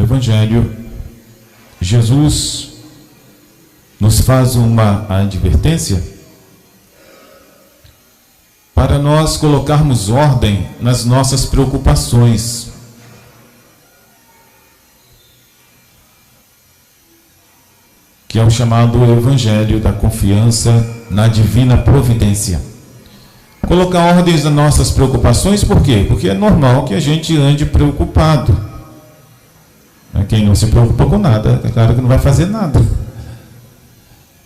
Evangelho, Jesus nos faz uma advertência para nós colocarmos ordem nas nossas preocupações. Que é o chamado Evangelho da confiança na divina providência. Colocar ordens nas nossas preocupações, por quê? Porque é normal que a gente ande preocupado. Quem não se preocupa com nada, é claro que não vai fazer nada.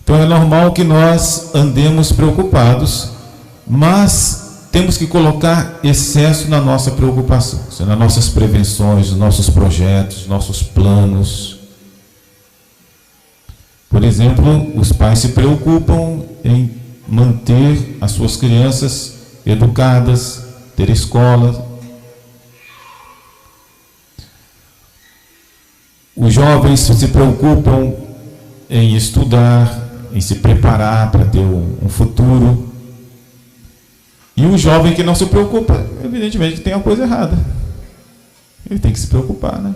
Então é normal que nós andemos preocupados, mas temos que colocar excesso na nossa preocupação, nas nossas prevenções, nos nossos projetos, nossos planos. Por exemplo, os pais se preocupam em manter as suas crianças educadas, ter escola. Os jovens se preocupam em estudar, em se preparar para ter um futuro. E o jovem que não se preocupa, evidentemente tem uma coisa errada. Ele tem que se preocupar, né?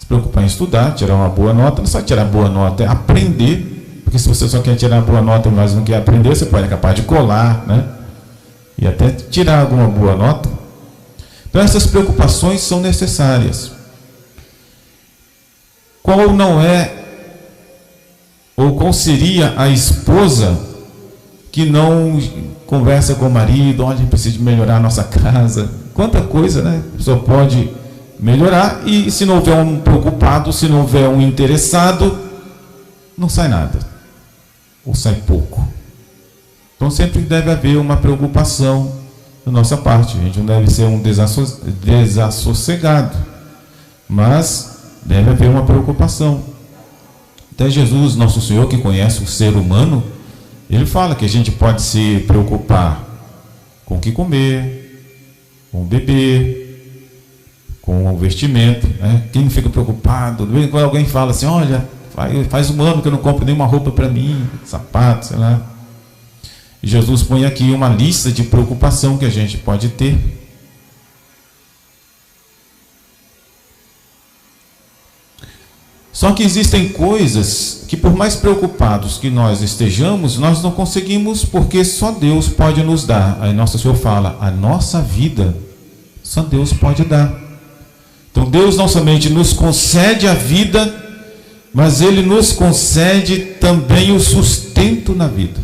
Se preocupar em estudar, tirar uma boa nota. Não só tirar boa nota, é aprender. Porque se você só quer tirar uma boa nota, mas não quer aprender, você pode ser capaz de colar, né? E até tirar alguma boa nota. Então essas preocupações são necessárias. Qual não é, ou qual seria a esposa que não conversa com o marido, onde precisa melhorar a nossa casa? Quanta coisa, né? A pessoa pode melhorar, e se não houver um preocupado, se não houver um interessado, não sai nada, ou sai pouco. Então sempre deve haver uma preocupação da nossa parte. A gente não deve ser um desassossegado, mas deve haver uma preocupação. Até Jesus, nosso Senhor, que conhece o ser humano, ele fala que a gente pode se preocupar com o que comer, com o beber, com o vestimento, né? Quem fica preocupado, quando alguém fala assim, olha, faz um ano que eu não compro nenhuma roupa para mim, sapato, sei lá. E Jesus põe aqui uma lista de preocupação que a gente pode ter. Só que existem coisas que, por mais preocupados que nós estejamos, nós não conseguimos, porque só Deus pode nos dar. Aí Nosso Senhor fala, a nossa vida, só Deus pode dar. Então Deus não somente nos concede a vida, mas Ele nos concede também o sustento na vida.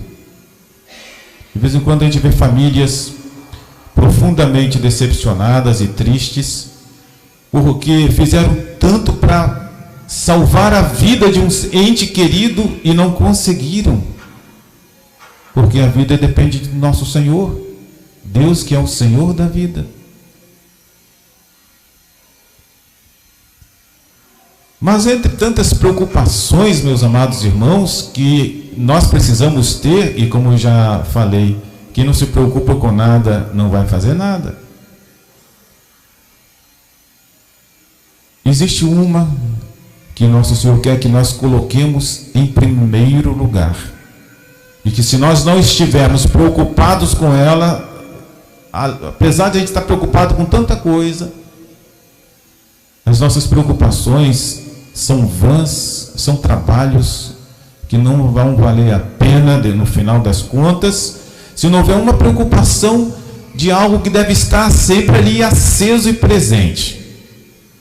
De vez em quando a gente vê famílias profundamente decepcionadas e tristes, porque fizeram tanto para salvar a vida de um ente querido e não conseguiram, porque a vida depende do nosso Senhor, Deus que é o Senhor da vida. Mas entre tantas preocupações, meus amados irmãos, que nós precisamos ter, e como eu já falei, quem não se preocupa com nada não vai fazer nada. Existe uma que Nosso Senhor quer que nós coloquemos em primeiro lugar. E que se nós não estivermos preocupados com ela, apesar de a gente estar preocupado com tanta coisa, as nossas preocupações são vãs, são trabalhos que não vão valer a pena no final das contas, se não houver uma preocupação de algo que deve estar sempre ali aceso e presente,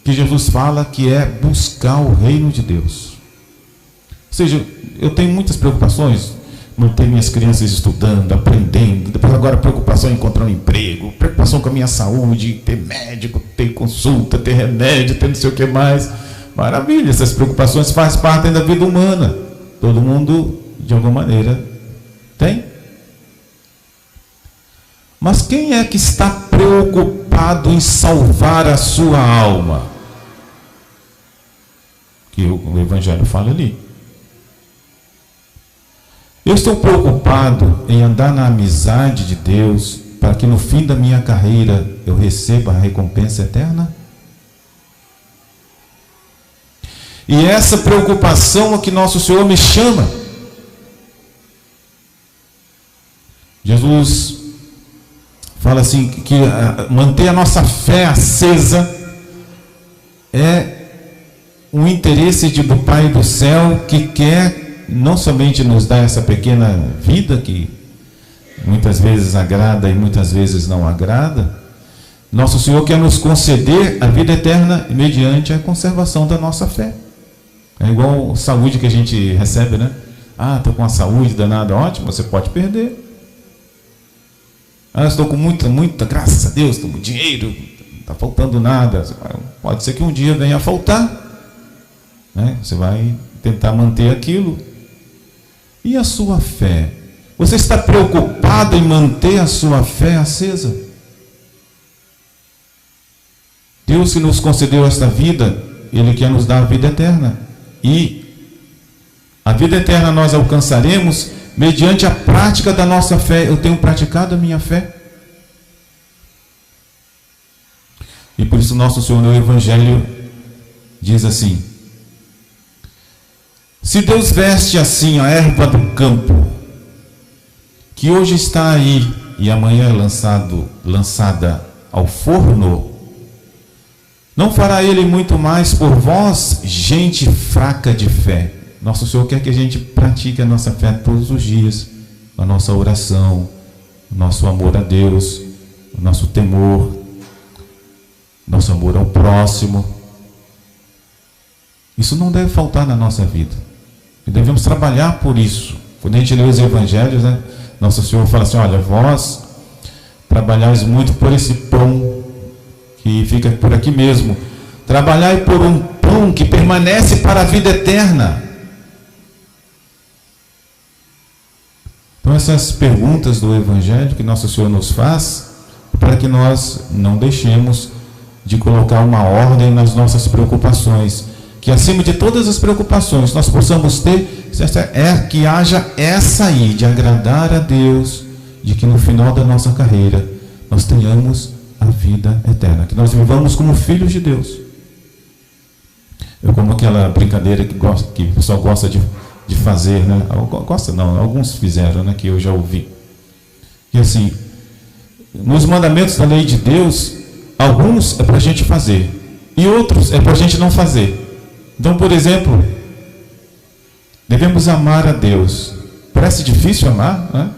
que Jesus fala que é buscar o reino de Deus. Ou seja, eu tenho muitas preocupações, manter minhas crianças estudando, aprendendo, depois agora preocupação em encontrar um emprego, preocupação com a minha saúde, ter médico, ter consulta, ter remédio, ter não sei o que mais. Maravilha, essas preocupações fazem parte da vida humana. Todo mundo, de alguma maneira, tem. Mas quem é que está preocupado em salvar a sua alma? Que o Evangelho fala ali. Eu estou preocupado em andar na amizade de Deus para que no fim da minha carreira eu receba a recompensa eterna? E essa preocupação é que Nosso Senhor me chama. Jesus fala assim, que manter a nossa fé acesa é um interesse do Pai do céu, que quer não somente nos dar essa pequena vida que muitas vezes agrada e muitas vezes não agrada. Nosso Senhor quer nos conceder a vida eterna mediante a conservação da nossa fé. É igual saúde que a gente recebe, né? Ah, estou com a saúde danada, ótimo, você pode perder. Ah, estou com muita, graças a Deus, estou com dinheiro, não está faltando nada. Pode ser que um dia venha a faltar, né? Você vai tentar manter aquilo. E a sua fé? Você está preocupado em manter a sua fé acesa? Deus que nos concedeu esta vida, Ele quer nos dar a vida eterna. E a vida eterna nós alcançaremos mediante a prática da nossa fé. Eu tenho praticado a minha fé. E por isso nosso Senhor no Evangelho diz assim: se Deus veste assim a erva do campo, que hoje está aí e amanhã é lançada ao forno, não fará Ele muito mais por vós, gente fraca de fé? Nosso Senhor quer que a gente pratique a nossa fé todos os dias, a nossa oração, o nosso amor a Deus, o nosso temor, nosso amor ao próximo. Isso não deve faltar na nossa vida. E devemos trabalhar por isso. Quando a gente lê os evangelhos, né, Nosso Senhor fala assim: olha, vós trabalhais muito por esse pão que fica por aqui mesmo. Trabalhai por um pão que permanece para a vida eterna. Então essas perguntas do Evangelho que Nosso Senhor nos faz, para que nós não deixemos de colocar uma ordem nas nossas preocupações, que acima de todas as preocupações nós possamos ter, que haja essa aí, de agradar a Deus, de que no final da nossa carreira nós tenhamos a vida eterna, que nós vivamos como filhos de Deus. Eu, como aquela brincadeira que o pessoal gosta de fazer, né? Gosta não, alguns fizeram, né? Que eu já ouvi. E assim, nos mandamentos da lei de Deus, alguns é para a gente fazer, e outros é para a gente não fazer. Então, por exemplo, devemos amar a Deus. Parece difícil amar, né?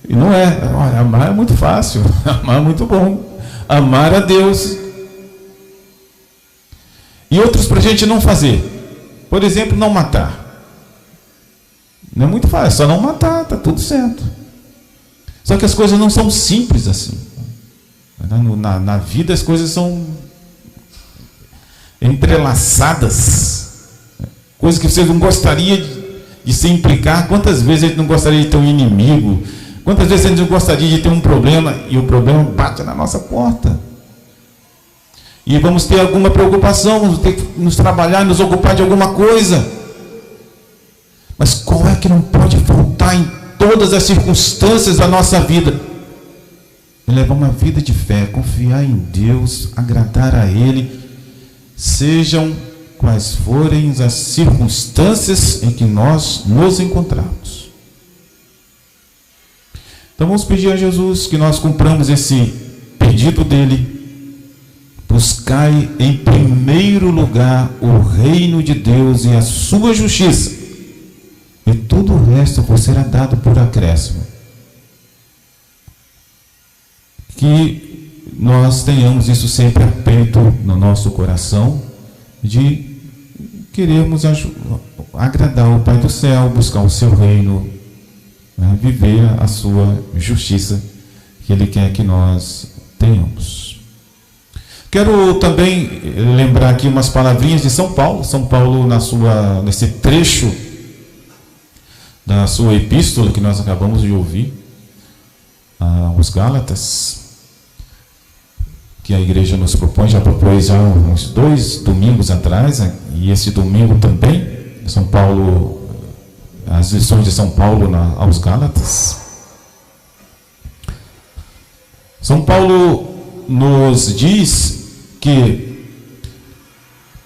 E não é. Olha, amar é muito fácil, amar é muito bom. Amar a Deus. E outros para a gente não fazer. Por exemplo, não matar. Não é muito fácil, é só não matar, está tudo certo. Só que as coisas não são simples assim. Na vida as coisas são entrelaçadas. Coisas que você não gostaria de se implicar. Quantas vezes a gente não gostaria de ter um inimigo? Quantas vezes a gente não gostaria de ter um problema e o problema bate na nossa porta? E vamos ter alguma preocupação, vamos ter que nos trabalhar, nos ocupar de alguma coisa. Mas qual é que não pode faltar em todas as circunstâncias da nossa vida? Levar uma vida de fé, confiar em Deus, agradar a Ele, sejam quais forem as circunstâncias em que nós nos encontramos. Então vamos pedir a Jesus que nós cumpramos esse pedido dele. Buscai em primeiro lugar o reino de Deus e a sua justiça, e tudo o resto vos será dado por acréscimo. Que nós tenhamos isso sempre a peito no nosso coração, de querermos agradar o Pai do céu, buscar o seu reino, né, viver a sua justiça que Ele quer que nós tenhamos. Quero também lembrar aqui umas palavrinhas de São Paulo. São Paulo, nesse trecho da sua epístola que nós acabamos de ouvir, aos Gálatas, que a igreja nos propõe, já propôs há uns 2 domingos atrás, né? E esse domingo também, São Paulo, as lições de São Paulo aos Gálatas. São Paulo nos diz que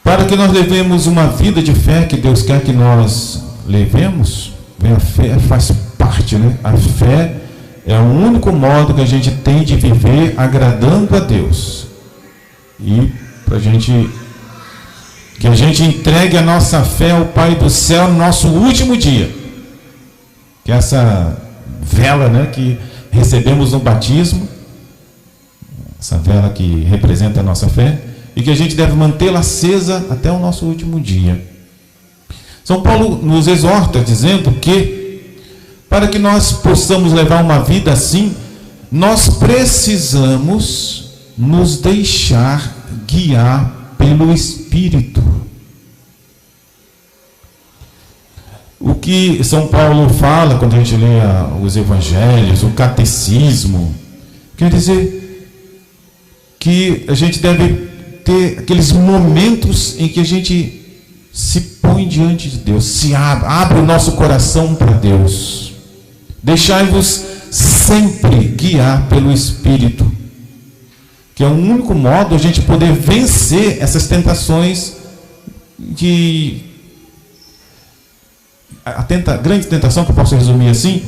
para que nós levemos uma vida de fé que Deus quer que nós levemos, a fé faz parte, né? A fé é o único modo que a gente tem de viver agradando a Deus. E para a gente Que a gente entregue a nossa fé ao Pai do céu no nosso último dia. Que essa vela, né, que recebemos no batismo, essa vela que representa a nossa fé, e que a gente deve mantê-la acesa até o nosso último dia. São Paulo nos exorta dizendo que, para que nós possamos levar uma vida assim, nós precisamos nos deixar guiar pelo Espírito. O que São Paulo fala quando a gente lê os evangelhos, o catecismo, quer dizer que a gente deve ter aqueles momentos em que a gente se põe diante de Deus, se abre o nosso coração para Deus. Deixai-vos sempre guiar pelo Espírito, que é o único modo de a gente poder vencer essas tentações a grande tentação, que eu posso resumir assim,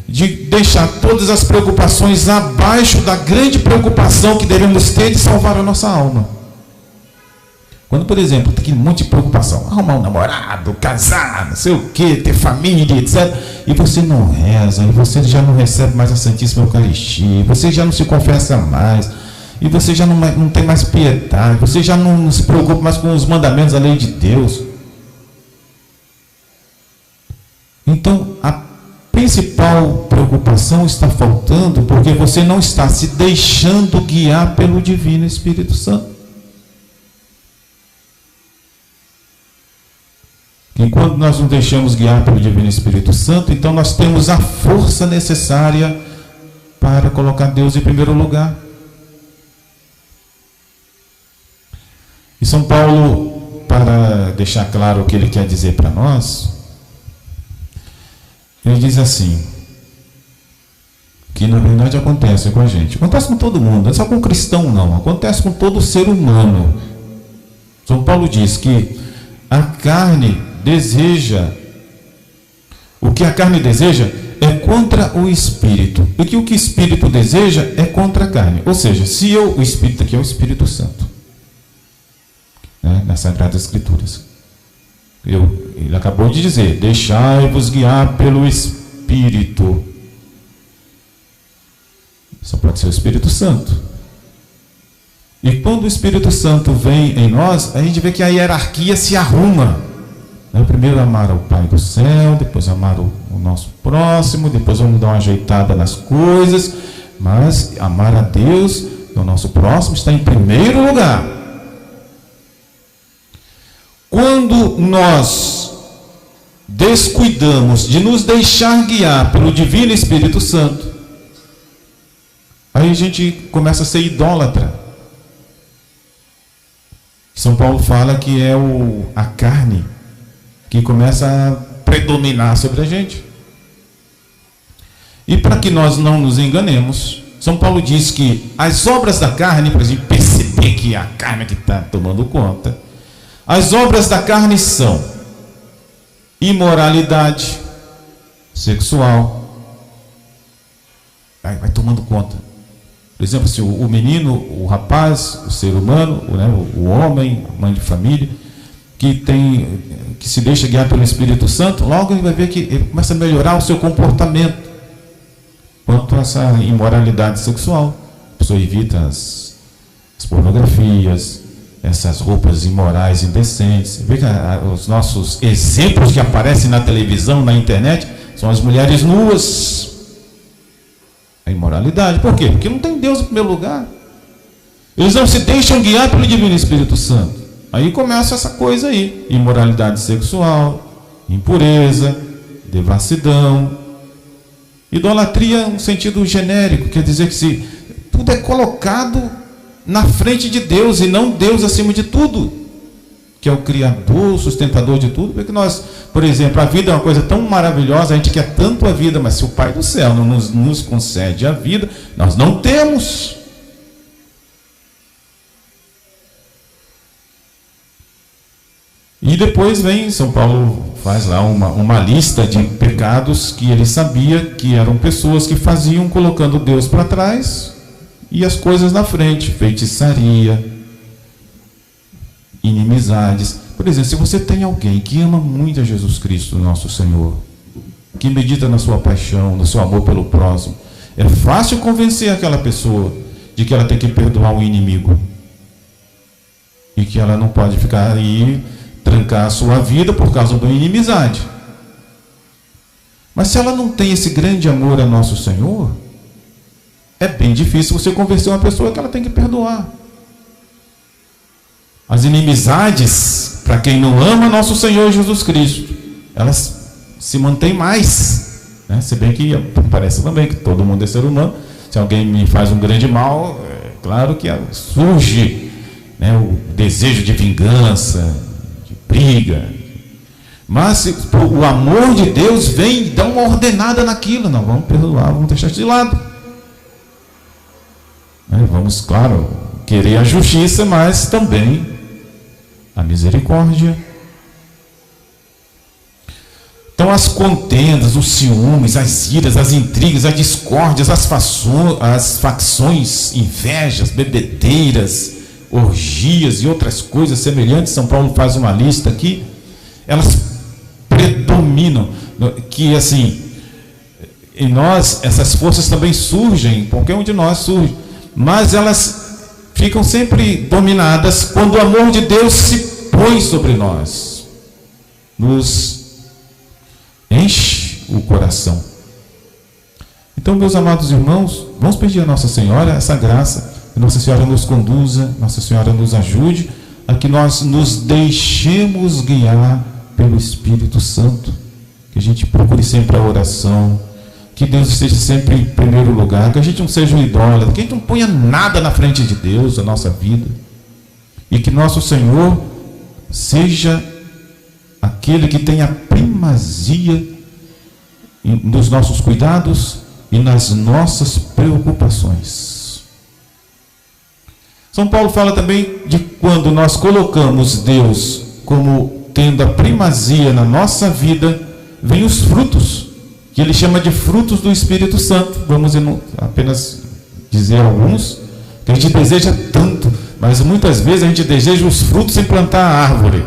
de deixar todas as preocupações abaixo da grande preocupação que devemos ter de salvar a nossa alma. Quando, por exemplo, tem um monte de preocupação, arrumar um namorado, casar, não sei o que, ter família, etc., e você não reza, e você já não recebe mais a Santíssima Eucaristia, você já não se confessa mais, e você já não tem mais piedade, você já não se preocupa mais com os mandamentos da lei de Deus. Então, a principal preocupação está faltando porque você não está se deixando guiar pelo Divino Espírito Santo. E quando nós nos deixamos guiar pelo Divino Espírito Santo, então nós temos a força necessária para colocar Deus em primeiro lugar. E São Paulo, para deixar claro o que ele quer dizer para nós, ele diz assim, que na verdade acontece com a gente, acontece com todo mundo, não é só com o cristão não, acontece com todo ser humano. São Paulo diz que a carne deseja, o que a carne deseja é contra o Espírito, e que o que o Espírito deseja é contra a carne. Ou seja, o Espírito aqui é o Espírito Santo, né, nas Sagradas Escrituras. Ele acabou de dizer, deixai-vos guiar pelo Espírito. Só pode ser o Espírito Santo. E quando o Espírito Santo vem em nós, a gente vê que a hierarquia se arruma. Primeiro amar ao Pai do céu, depois amar o nosso próximo, depois vamos dar uma ajeitada nas coisas, mas amar a Deus e o nosso próximo está em primeiro lugar. Quando nós descuidamos de nos deixar guiar pelo Divino Espírito Santo, aí a gente começa a ser idólatra. São Paulo fala que é a carne que começa a predominar sobre a gente. E para que nós não nos enganemos, São Paulo diz que as obras da carne, para a gente perceber que é a carne que está tomando conta, as obras da carne são imoralidade sexual, vai tomando conta. Por exemplo, se o menino, o rapaz, o ser humano, né, o homem, a mãe de família, que se deixa guiar pelo Espírito Santo, logo ele vai ver que ele começa a melhorar o seu comportamento quanto a essa imoralidade sexual. A pessoa evita as pornografias, essas roupas imorais, indecentes. Vê que os nossos exemplos que aparecem na televisão, na internet, são as mulheres nuas. A imoralidade. Por quê? Porque não tem Deus em primeiro lugar. Eles não se deixam guiar pelo Divino Espírito Santo. Aí começa essa coisa aí: imoralidade sexual, impureza, devassidão, idolatria no sentido genérico, quer dizer que se tudo é colocado na frente de Deus e não Deus acima de tudo, que é o Criador, o sustentador de tudo. Porque nós, por exemplo, a vida é uma coisa tão maravilhosa, a gente quer tanto a vida, mas se o Pai do céu não nos concede a vida, nós não temos. E depois vem, São Paulo faz lá uma lista de pecados que ele sabia que eram pessoas que faziam colocando Deus para trás e as coisas na frente: feitiçaria, inimizades. Por exemplo, se você tem alguém que ama muito a Jesus Cristo, nosso Senhor, que medita na sua paixão, no seu amor pelo próximo, é fácil convencer aquela pessoa de que ela tem que perdoar o inimigo e que ela não pode ficar aí, trancar a sua vida por causa da inimizade. Mas se ela não tem esse grande amor a nosso Senhor, é bem difícil você convencer uma pessoa que ela tem que perdoar. As inimizades, para quem não ama nosso Senhor Jesus Cristo, elas se mantêm mais, né? Se bem que parece também que todo mundo é ser humano. Se alguém me faz um grande mal, é claro que surge, né, o desejo de vingança, de briga. Mas o amor de Deus vem e dá uma ordenada naquilo. Não, vamos perdoar, vamos deixar isso de lado. Vamos, claro, querer a justiça, mas também a misericórdia. Então as contendas, os ciúmes, as iras, as intrigas, as discórdias, as facções, invejas, bebedeiras, orgias e outras coisas semelhantes, São Paulo faz uma lista aqui, elas predominam, que assim, em nós essas forças também surgem, qualquer um de nós surge, mas elas ficam sempre dominadas quando o amor de Deus se põe sobre nós, nos enche o coração. Então, meus amados irmãos, vamos pedir a Nossa Senhora essa graça, que Nossa Senhora nos conduza, Nossa Senhora nos ajude a que nós nos deixemos guiar pelo Espírito Santo, que a gente procure sempre a oração, que Deus esteja sempre em primeiro lugar, que a gente não seja um idólatra, que a gente não ponha nada na frente de Deus, a nossa vida, e que nosso Senhor seja aquele que tem a primazia nos nossos cuidados e nas nossas preocupações. São Paulo fala também de quando nós colocamos Deus como tendo a primazia na nossa vida, vem os frutos, que ele chama de frutos do Espírito Santo. Vamos apenas dizer alguns, que a gente deseja tanto, mas muitas vezes a gente deseja os frutos sem plantar a árvore.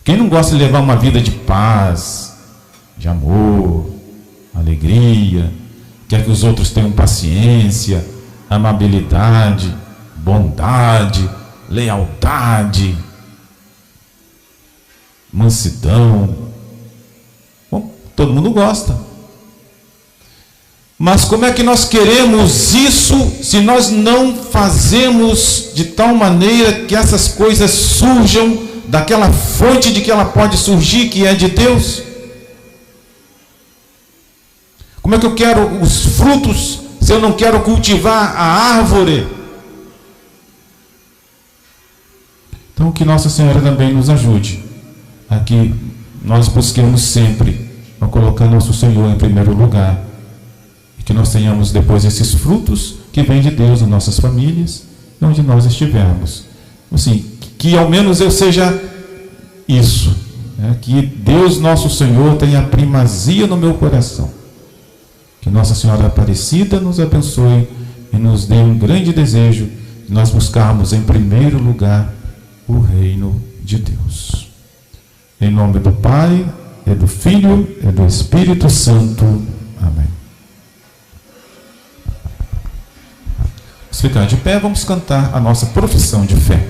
Quem não gosta de levar uma vida de paz, de amor, alegria, quer que os outros tenham paciência, amabilidade, bondade, lealdade, mansidão? Bom, todo mundo gosta. Mas como é que nós queremos isso se nós não fazemos de tal maneira que essas coisas surjam daquela fonte de que ela pode surgir, que é de Deus? Como é que eu quero os frutos se eu não quero cultivar a árvore? Então que Nossa Senhora também nos ajude a que nós busquemos sempre a colocar nosso Senhor em primeiro lugar, e que nós tenhamos depois esses frutos que vêm de Deus nas nossas famílias, onde nós estivermos. Assim, que ao menos eu seja isso, né? Que Deus nosso Senhor tenha a primazia no meu coração, que Nossa Senhora Aparecida nos abençoe e nos dê um grande desejo de nós buscarmos em primeiro lugar o reino de Deus. Em nome do Pai, e do Filho, e do Espírito Santo. Amém. Vamos ficar de pé, vamos cantar a nossa profissão de fé.